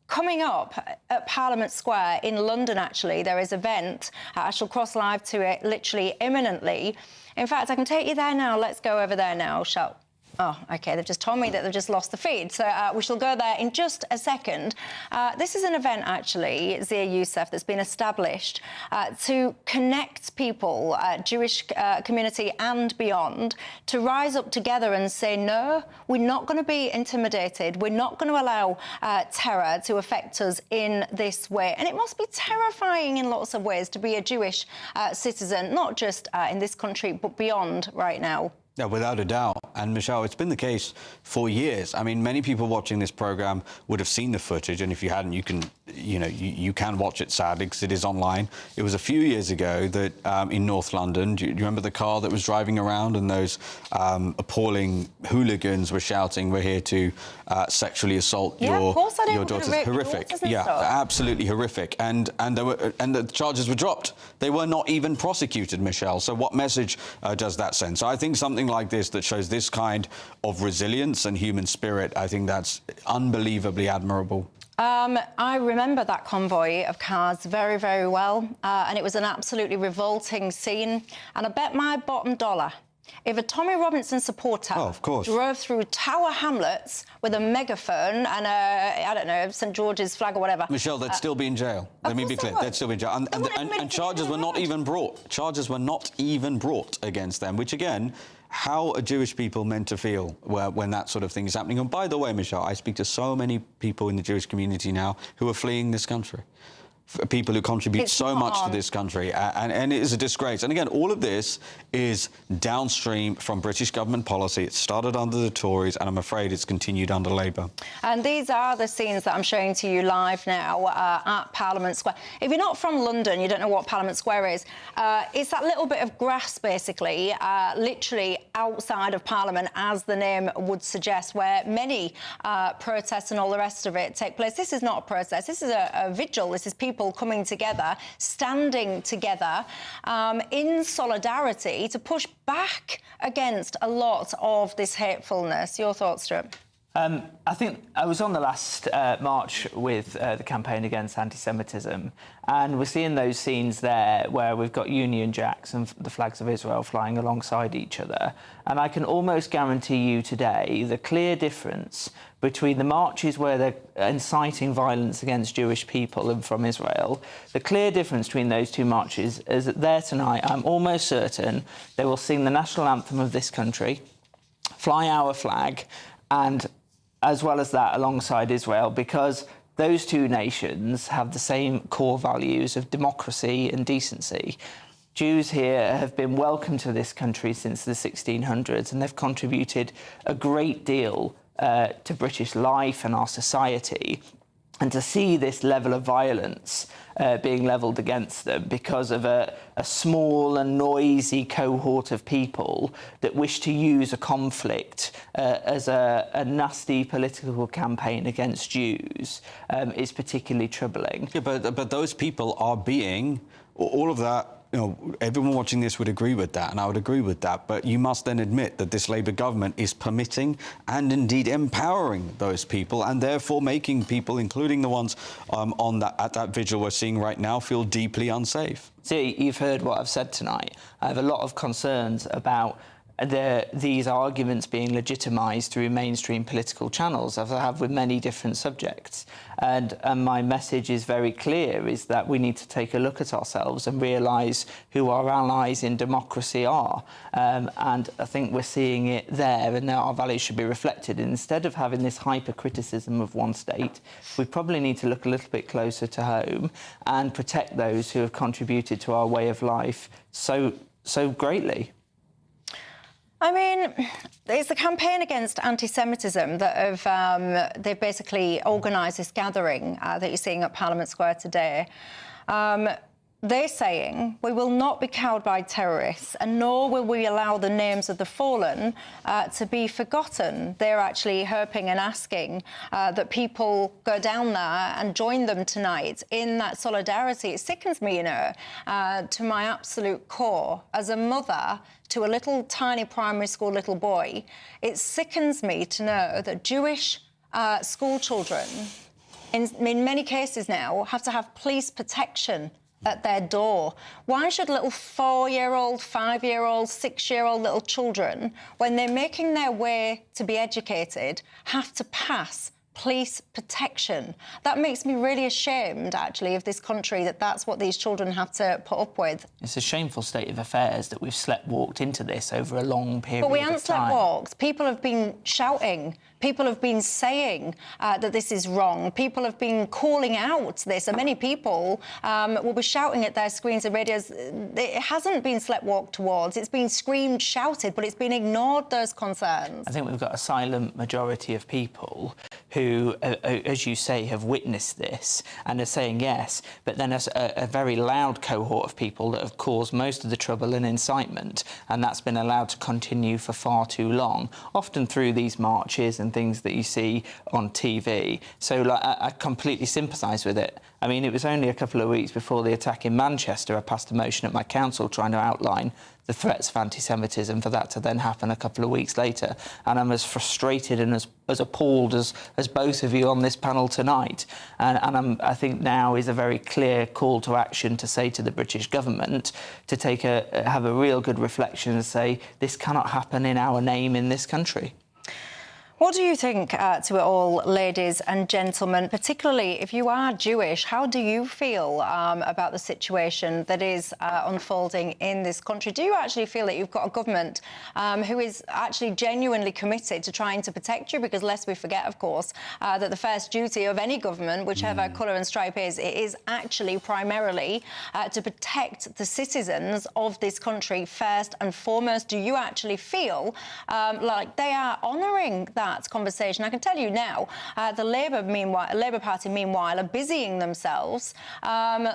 S5: Coming up at Parliament Square in London, actually, there is an event. I shall cross live to it literally imminently. In fact, I can take you there now. Let's go over there now, shall Oh, OK, they've just told me that they've just lost the feed, so we shall go there in just a second. This is an event, actually, Zia Youssef, that's been established to connect people, Jewish community and beyond, to rise up together and say, no, we're not going to be intimidated. We're not going to allow terror to affect us in this way. And it must be terrifying in lots of ways to be a Jewish citizen, not just in this country, but beyond right now.
S9: Yeah, without a doubt. And Michelle, it's been the case for years. I mean, many people watching this programme would have seen the footage, and if you hadn't, you can watch it, sadly, because it is online. It was a few years ago that in North London, do you remember the car that was driving around and those appalling hooligans were shouting, "We're here to sexually assault your daughters." Horrific. Yeah, absolutely horrific. And the charges were dropped. They were not even prosecuted, Michelle. So what message does that send? So I think something like this that shows this kind of resilience and human spirit, I think that's unbelievably admirable.
S5: I remember that convoy of cars very, very well, and it was an absolutely revolting scene. And I bet my bottom dollar, if a Tommy Robinson supporter drove through Tower Hamlets with a megaphone and I don't know, St George's flag or whatever...
S9: Michelle, they'd still be in jail. Let me be clear, they'd still be in jail. And charges were not even brought. Charges were not even brought against them, which, again, how are Jewish people meant to feel when that sort of thing is happening? And by the way, Michelle, I speak to so many people in the Jewish community now who are fleeing this country. People who contribute so much to this country, and it is a disgrace. And again, all of this is downstream from British government policy. It started under the Tories, and I'm afraid it's continued under Labour.
S5: And these are the scenes that I'm showing to you live now at Parliament Square. If you're not from London, you don't know what Parliament Square is. It's that little bit of grass, basically, literally outside of Parliament, as the name would suggest, where many protests and all the rest of it take place. This is not a protest. This is a vigil. This is people coming together, standing together in solidarity to push back against a lot of this hatefulness. Your thoughts, Stuart?
S8: I think I was on the last march with the campaign against anti-Semitism, and we're seeing those scenes there where we've got Union Jacks and the flags of Israel flying alongside each other. And I can almost guarantee you today the clear difference between the marches where they're inciting violence against Jewish people and from Israel, the clear difference between those two marches is that there tonight, I'm almost certain they will sing the national anthem of this country, fly our flag, and as well as that alongside Israel, because those two nations have the same core values of democracy and decency. Jews here have been welcome to this country since the 1600s, and they've contributed a great deal to British life and our society. And to see this level of violence being levelled against them because of a small and noisy cohort of people that wish to use a conflict as a nasty political campaign against Jews is particularly troubling.
S9: Yeah, but those people are being, all of that, you know, everyone watching this would agree with that, and I would agree with that. But you must then admit that this Labour government is permitting and indeed empowering those people, and therefore making people, including the ones at that vigil we're seeing right now, feel deeply unsafe.
S8: See, you've heard what I've said tonight. I have a lot of concerns about these arguments being legitimised through mainstream political channels, as I have with many different subjects. And my message is very clear, is that we need to take a look at ourselves and realise who our allies in democracy are. And I think we're seeing it there, and that our values should be reflected. And instead of having this hyper-criticism of one state, we probably need to look a little bit closer to home and protect those who have contributed to our way of life so greatly.
S5: I mean, it's the campaign against anti-Semitism that have they've basically organised this gathering that you're seeing at Parliament Square today. They're saying we will not be cowed by terrorists, and nor will we allow the names of the fallen to be forgotten. They're actually hoping and asking that people go down there and join them tonight in that solidarity. It sickens me, you know, to my absolute core. As a mother to a little tiny primary school little boy, it sickens me to know that Jewish school children in many cases now, have to have police protection at their door. Why should little 4-year-old, 5-year-old, 6-year-old little children, when they're making their way to be educated, have to pass police protection? That makes me really ashamed, actually, of this country, that that's what these children have to put up with.
S8: It's a shameful state of affairs that we've sleptwalked into this over a long period of time.
S5: But we haven't sleptwalked. People have been shouting. People have been saying that this is wrong. People have been calling out this, and many people will be shouting at their screens and radios. It hasn't been sleptwalked towards. It's been screamed, shouted, but it's been ignored, those concerns.
S8: I think we've got a silent majority of people who, as you say, have witnessed this and are saying yes, but then a very loud cohort of people that have caused most of the trouble and incitement, and that's been allowed to continue for far too long, often through these marches and things that you see on TV. So I completely sympathise with it. I mean, it was only a couple of weeks before the attack in Manchester I passed a motion at my council trying to outline the threats of anti-Semitism, for that to then happen a couple of weeks later. And I'm as frustrated and as appalled as both of you on this panel tonight. And I think now is a very clear call to action to say to the British government to have a real good reflection and say, this cannot happen in our name in this country.
S5: What do you think to it all, ladies and gentlemen, particularly if you are Jewish? How do you feel about the situation that is unfolding in this country? Do you actually feel that you've got a government who is actually genuinely committed to trying to protect you? Because lest we forget, of course, that the first duty of any government, whichever colour and stripe is, it is actually primarily to protect the citizens of this country first and foremost. Do you actually feel like they are honouring that conversation? I can tell you now, the Labour Party, meanwhile, are busying themselves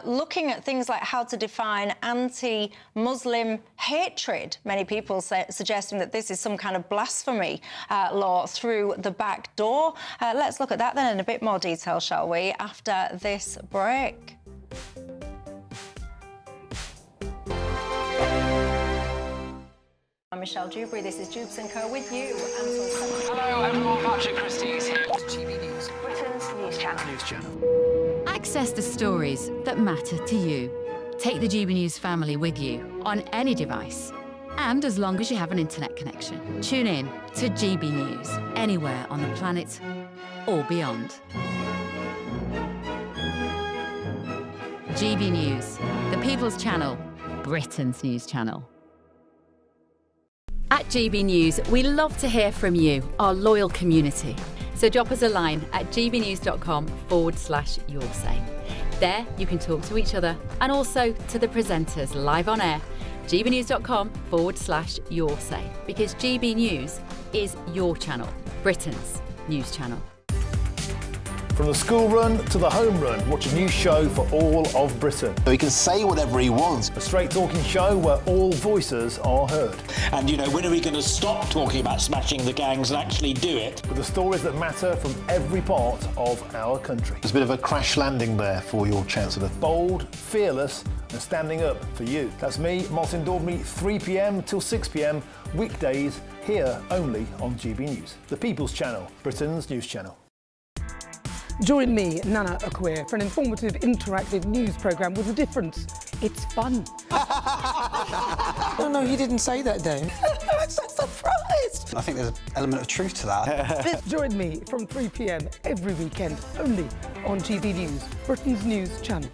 S5: looking at things like how to define anti-Muslim hatred. Many people suggesting that this is some kind of blasphemy law through the back door. Let's look at that then in a bit more detail, shall we, after this break. I'm Michelle Dewberry, this is Dewbs & Co with you.
S22: Hello everyone, Patrick Christie is here. GB News,
S5: Britain's news channel.
S20: Access the stories that matter to you. Take the GB News family with you on any device. And as long as you have an internet connection, tune in to GB News anywhere on the planet or beyond. GB News, the People's Channel, Britain's news channel. At GB News, we love to hear from you, our loyal community. So drop us a line at gbnews.com/yoursay. There you can talk to each other and also to the presenters live on air. gbnews.com/yoursay, because GB News is your channel, Britain's news channel.
S12: From the school run to the home run, watch a new show for all of Britain.
S6: So he can say whatever he wants.
S12: A straight talking show where all voices are heard.
S6: And, you know, when are we going to stop talking about smashing the gangs and actually do it?
S12: With the stories that matter from every part of our country.
S6: There's a bit of a crash landing there for your Chancellor.
S12: Bold, fearless and standing up for you. That's me, Martin Dewberry, 3 p.m. till 6 p.m. weekdays, here only on GB News. The People's Channel, Britain's news channel.
S17: Join me, Nana Akwe, for an informative, interactive news programme with a difference. It's fun.
S7: No, he didn't say that, Dave.
S17: I'm so surprised.
S7: I think there's an element of truth to that.
S17: Join me from 3 p.m. every weekend, only on GB News, Britain's news channel.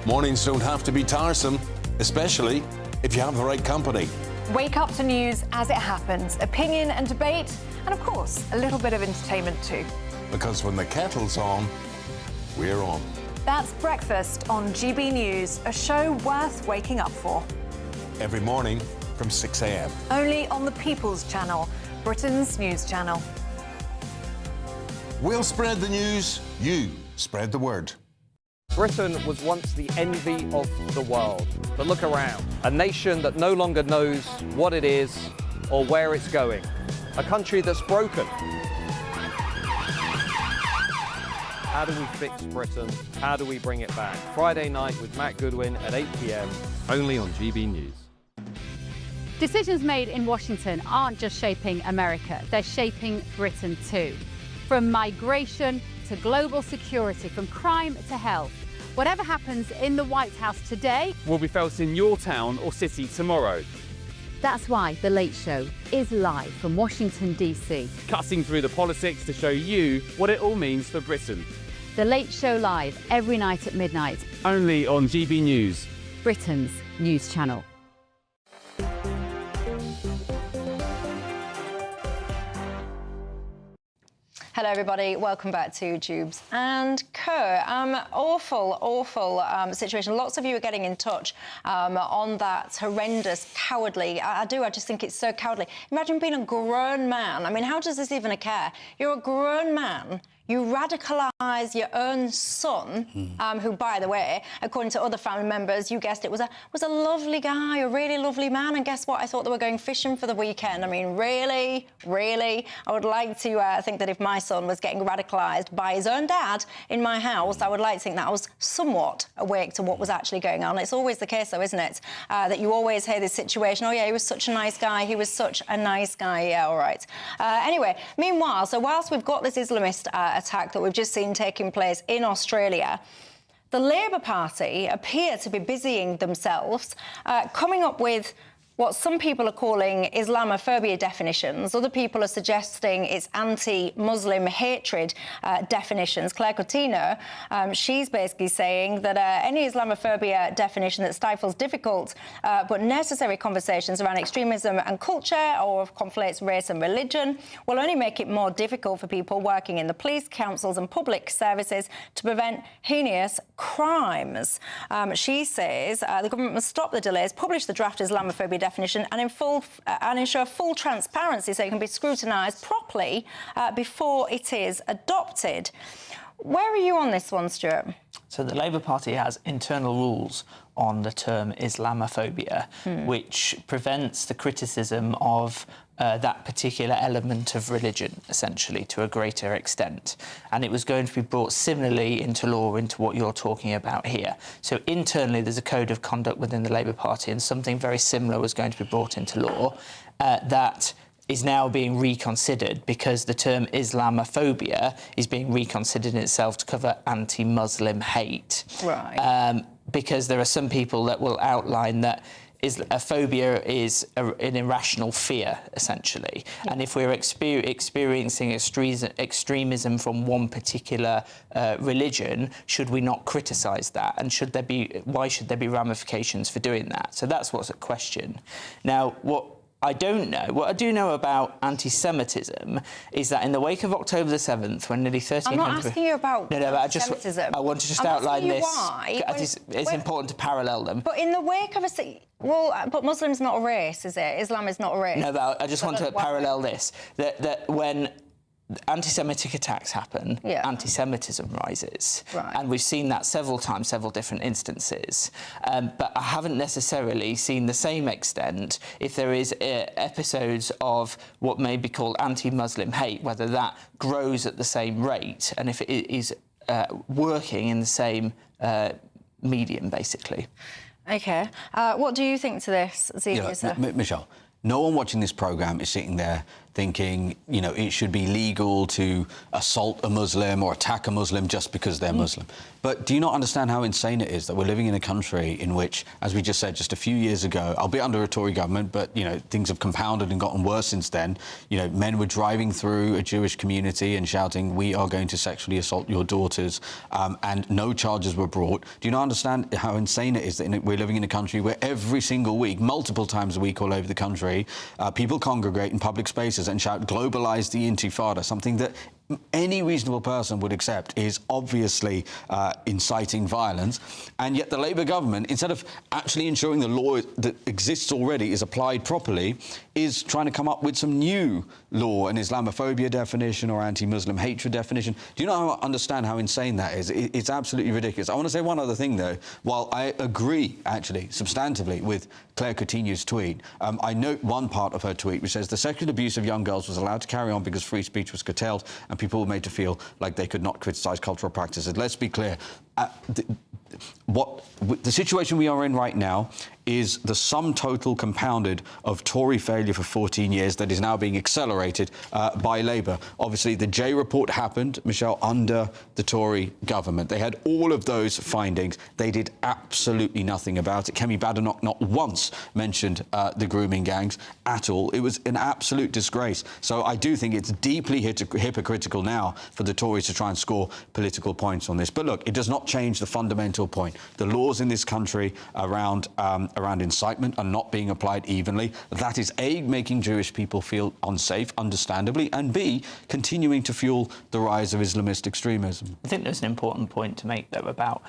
S10: Mornings don't have to be tiresome, especially if you have the right company.
S11: Wake up to news as it happens, opinion and debate, and of course, a little bit of entertainment too.
S10: Because when the kettle's on, we're on.
S11: That's Breakfast on GB News, a show worth waking up for.
S10: Every morning from 6 a.m.
S11: Only on the People's Channel, Britain's news channel.
S10: We'll spread the news, you spread the word.
S23: Britain was once the envy of the world. But look around. A nation that no longer knows what it is or where it's going. A country that's broken. How do we fix Britain? How do we bring it back? Friday night with Matt Goodwin at 8 p.m.
S19: only on GB News.
S20: Decisions made in Washington aren't just shaping America, they're shaping Britain too. From migration to global security, from crime to health. Whatever happens in the White House today
S21: will be felt in your town or city tomorrow.
S20: That's why The Late Show is live from Washington, D.C.
S21: Cutting through the politics to show you what it all means for Britain.
S20: The Late Show live every night at midnight.
S21: Only on GB News,
S20: Britain's news channel.
S5: Hello, everybody. Welcome back to Dewbs and Co. Awful situation. Lots of you are getting in touch on that horrendous, cowardly. I just think it's so cowardly. Imagine being a grown man. I mean, how does this even occur? You're a grown man. You radicalise your own son, who, by the way, according to other family members, you guessed it, was a lovely guy, a really lovely man. And guess what? I thought they were going fishing for the weekend. I mean, really? I would like to think that if my son was getting radicalised by his own dad in my house, I would like to think that I was somewhat awake to what was actually going on. It's always the case, though, isn't it? That you always hear this situation, oh, yeah, he was such a nice guy. He was such a nice guy. Yeah, all right. Anyway, meanwhile, so whilst we've got this Islamist attack that we've just seen taking place in Australia, the Labour Party appear to be busying themselves coming up with what some people are calling Islamophobia definitions. Other people are suggesting it's anti-Muslim hatred definitions. Claire Coutinho, she's basically saying that any Islamophobia definition that stifles difficult but necessary conversations around extremism and culture or conflates race and religion will only make it more difficult for people working in the police, councils and public services to prevent heinous crimes. She says the government must stop the delays, publish the draft Islamophobia definition and ensure full transparency so it can be scrutinised properly before it is adopted. Where are you on this one, Stuart?
S8: So the Labour Party has internal rules on the term Islamophobia, which prevents the criticism of that particular element of religion, essentially, to a greater extent. And it was going to be brought similarly into law into what you're talking about here. So internally, there's a code of conduct within the Labour Party, and something very similar was going to be brought into law that is now being reconsidered because the term Islamophobia is being reconsidered in itself to cover anti-Muslim hate.
S5: Right.
S8: Because there are some people that will outline that a phobia is an irrational fear, essentially. Yeah. And if we're experiencing extremism from one particular religion, should we not criticise that? And why should there be ramifications for doing that? So that's what's at question. Now, what I do know about anti-Semitism is that in the wake of October the 7th, when nearly 13...
S5: I'm not asking you about anti-Semitism.
S8: I want to just outline this.
S5: Why.
S8: It's important to parallel them.
S5: But in the wake of but Muslim's not a race, is it? Islam is not a race.
S8: No, but I just want to parallel this. That when anti-Semitic attacks happen, anti-Semitism rises.
S5: Right.
S8: And we've seen that several times, several different instances. But I haven't necessarily seen the same extent if there is episodes of what may be called anti-Muslim hate, whether that grows at the same rate and if it is working in the same medium, basically.
S5: OK. What do you think to this, Zia?
S9: Michelle, no one watching this programme is sitting there thinking, you know, it should be legal to assault a Muslim or attack a Muslim just because they're Muslim. But do you not understand how insane it is that we're living in a country in which, as we just said, just a few years ago, albeit under a Tory government, but, you know, things have compounded and gotten worse since then. You know, men were driving through a Jewish community and shouting, we are going to sexually assault your daughters, and no charges were brought. Do you not understand how insane it is that we're living in a country where every single week, multiple times a week all over the country, people congregate in public spaces and shout, globalise the Intifada, something that any reasonable person would accept is obviously inciting violence, and yet the Labour government, instead of actually ensuring the law that exists already is applied properly, is trying to come up with some new law, an Islamophobia definition or anti-Muslim hatred definition. Do you not understand how insane that is? It's absolutely ridiculous. I want to say one other thing, though. While I agree, actually, substantively, with Claire Coutinho's tweet, I note one part of her tweet which says the sexual abuse of young girls was allowed to carry on because free speech was curtailed and people were made to feel like they could not criticise cultural practices. Let's be clear. The situation we are in right now is the sum total compounded of Tory failure for 14 years that is now being accelerated by Labour. Obviously, the J report happened, Michelle, under the Tory government. They had all of those findings. They did absolutely nothing about it. Kemi Badenoch not once mentioned the grooming gangs at all. It was an absolute disgrace. So I do think it's deeply hypocritical now for the Tories to try and score political points on this. But look, it does not change the fundamental point. The laws in this country around incitement are not being applied evenly. That is A, making Jewish people feel unsafe, understandably, and B, continuing to fuel the rise of Islamist extremism.
S8: I think there's an important point to make, though, about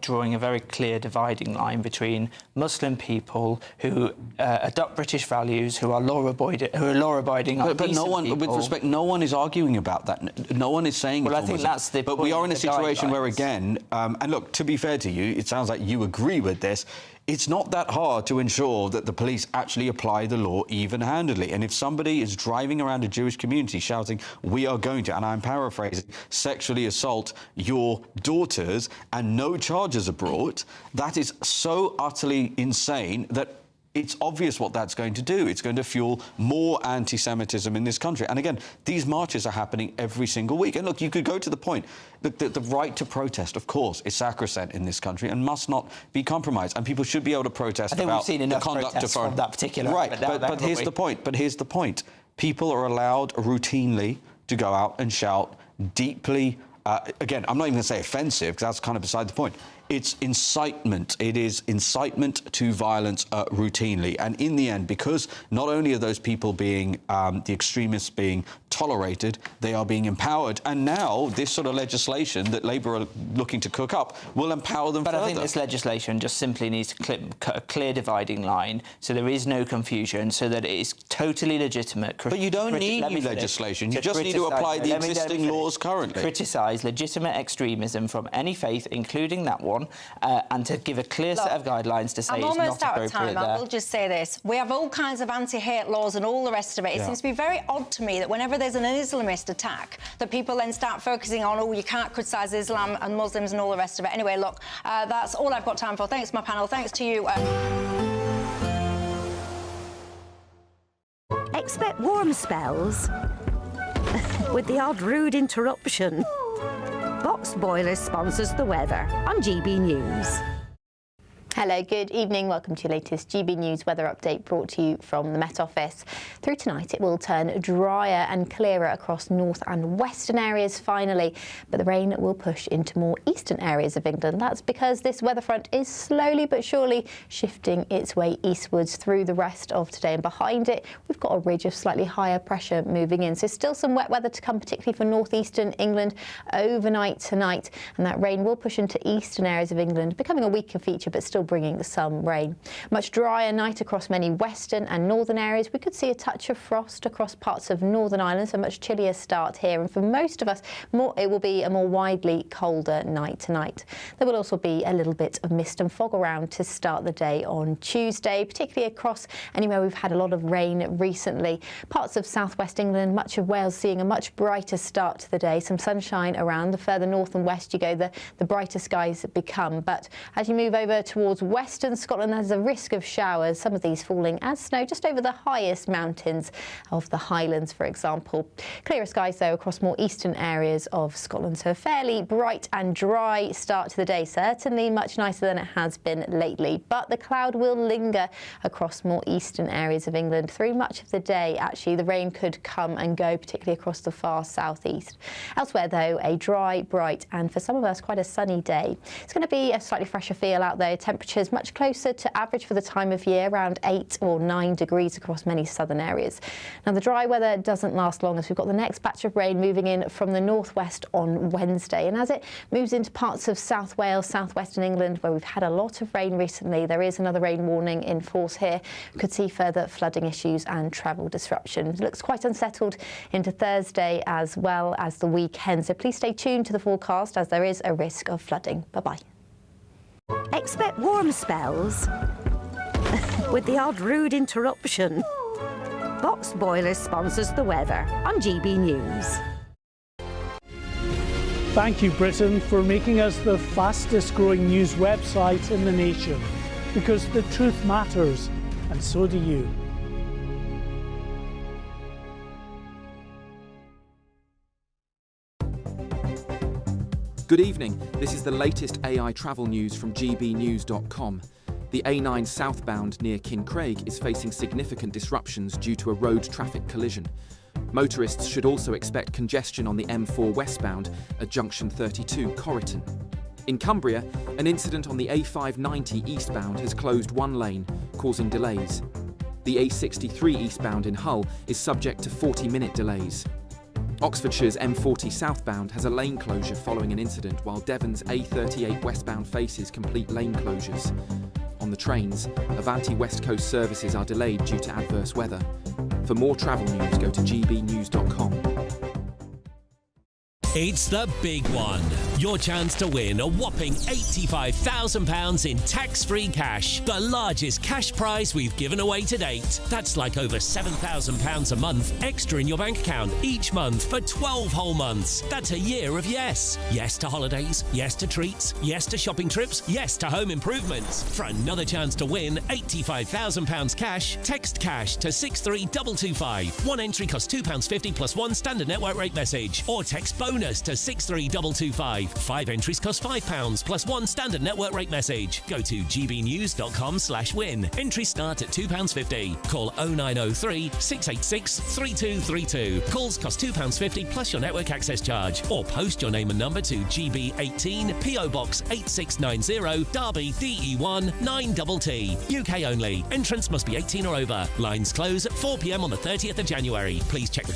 S8: drawing a very clear dividing line between Muslim people who adopt British values, who are law-abiding,
S9: but no one, with respect, no one is arguing about that. No one is saying.
S8: Well, I think that's the.
S9: But we are in a situation where, again, and look, to be fair to you, it sounds like you agree with this. It's not that hard to ensure that the police actually apply the law even-handedly. And if somebody is driving around a Jewish community shouting, "We are going to," and I'm paraphrasing, "sexually assault your daughters," and no charges are brought, that is so utterly insane that it's obvious what that's going to do. It's going to fuel more anti-Semitism in this country. And again, these marches are happening every single week. And look, you could go to the point that the right to protest, of course, is sacrosanct in this country and must not be compromised. And people should be able to protest about the conduct of foreign...
S8: that particular...
S9: Right, but here's the point. But here's the point. People are allowed routinely to go out and shout deeply... again, I'm not even going to say offensive, because that's kind of beside the point. It's incitement. It is incitement to violence routinely. And in the end, because not only are those people being, the extremists being tolerated, they are being empowered. And now this sort of legislation that Labour are looking to cook up will empower them further.
S8: But I think this legislation just simply needs to cut a clear dividing line so there is no confusion, so that it is totally legitimate.
S9: But you don't need new legislation. You just need to apply the existing laws currently.
S8: Criticise legitimate extremism from any faith, including that one, and to give a clear set of guidelines to say
S5: I'm
S8: it's
S5: almost
S8: not
S5: out of
S8: appropriate
S5: time.
S8: there.
S5: I will just say this. We have all kinds of anti-hate laws and all the rest of it. It seems to be very odd to me that whenever there's an Islamist attack, that people then start focusing on, oh, you can't criticise Islam and Muslims and all the rest of it. Anyway, look, that's all I've got time for. Thanks to my panel. Thanks to you.
S13: Expect warm spells with the odd rude interruption. Box Boilers sponsors the weather on GB News.
S4: Hello, good evening. Welcome to your latest GB News weather update brought to you from the Met Office. Through tonight, it will turn drier and clearer across north and western areas finally, but the rain will push into more eastern areas of England. That's because this weather front is slowly but surely shifting its way eastwards through the rest of today, and behind it, we've got a ridge of slightly higher pressure moving in. So still some wet weather to come, particularly for northeastern England overnight tonight, and that rain will push into eastern areas of England, becoming a weaker feature, but still bringing some rain. Much drier night across many western and northern areas. We could see a touch of frost across parts of Northern Ireland, so a much chillier start here. And for most of us, it will be a more widely colder night tonight. There will also be a little bit of mist and fog around to start the day on Tuesday, particularly across anywhere we've had a lot of rain recently. Parts of southwest England, much of Wales seeing a much brighter start to the day. Some sunshine around. The further north and west you go, the brighter skies become. But as you move over towards western Scotland, there's a risk of showers, some of these falling as snow just over the highest mountains of the Highlands, for example. Clearer skies, though, across more eastern areas of Scotland. So a fairly bright and dry start to the day, certainly much nicer than it has been lately. But the cloud will linger across more eastern areas of England through much of the day. Actually, the rain could come and go, particularly across the far southeast. Elsewhere, though, a dry, bright, and for some of us, quite a sunny day. It's going to be a slightly fresher feel out there. Temperatures much closer to average for the time of year, around 8 or 9 degrees across many southern areas. Now, the dry weather doesn't last long, as we've got the next batch of rain moving in from the northwest on Wednesday. And as it moves into parts of South Wales, southwestern England, where we've had a lot of rain recently, there is another rain warning in force here. We could see further flooding issues and travel disruption. It looks quite unsettled into Thursday as well as the weekend. So please stay tuned to the forecast, as there is a risk of flooding. Bye-bye.
S13: Expect warm spells with the odd rude interruption. Box Boilers sponsors the weather on GB News.
S14: Thank you, Britain, for making us the fastest growing news website in the nation. because the truth matters, and so do you.
S25: Good evening. This is the latest AI travel news from GBNews.com. The A9 southbound near Kincraig is facing significant disruptions due to a road traffic collision. Motorists should also expect congestion on the M4 westbound at junction 32 Corriton. In Cumbria, an incident on the A590 eastbound has closed one lane, causing delays. The A63 eastbound in Hull is subject to 40-minute delays. Oxfordshire's M40 southbound has a lane closure following an incident, while Devon's A38 westbound faces complete lane closures. On the trains, Avanti West Coast services are delayed due to adverse weather. For more travel news, go to gbnews.com.
S15: It's the big one. Your chance to win a whopping £85,000 in tax-free cash. The largest cash prize we've given away to date. That's like over £7,000 a month extra in your bank account each month for 12 whole months. That's a year of yes. Yes to holidays, yes to treats, yes to shopping trips, yes to home improvements. For another chance to win £85,000 cash, text cash to 63225. One entry costs £2.50 plus one standard network rate message. Or text bonus to 63225. 5 entries cost £5 plus one standard network rate message. Go to gbnews.com/win. Entries start at £2.50. Call 0903 686 3232. Calls cost £2.50 plus your network access charge. Or post your name and number to GB18 PO Box 8690 Derby DE1 9TT. UK only. Entrance must be 18 or over. Lines close at 4 p.m. on the 30th of January. Please check the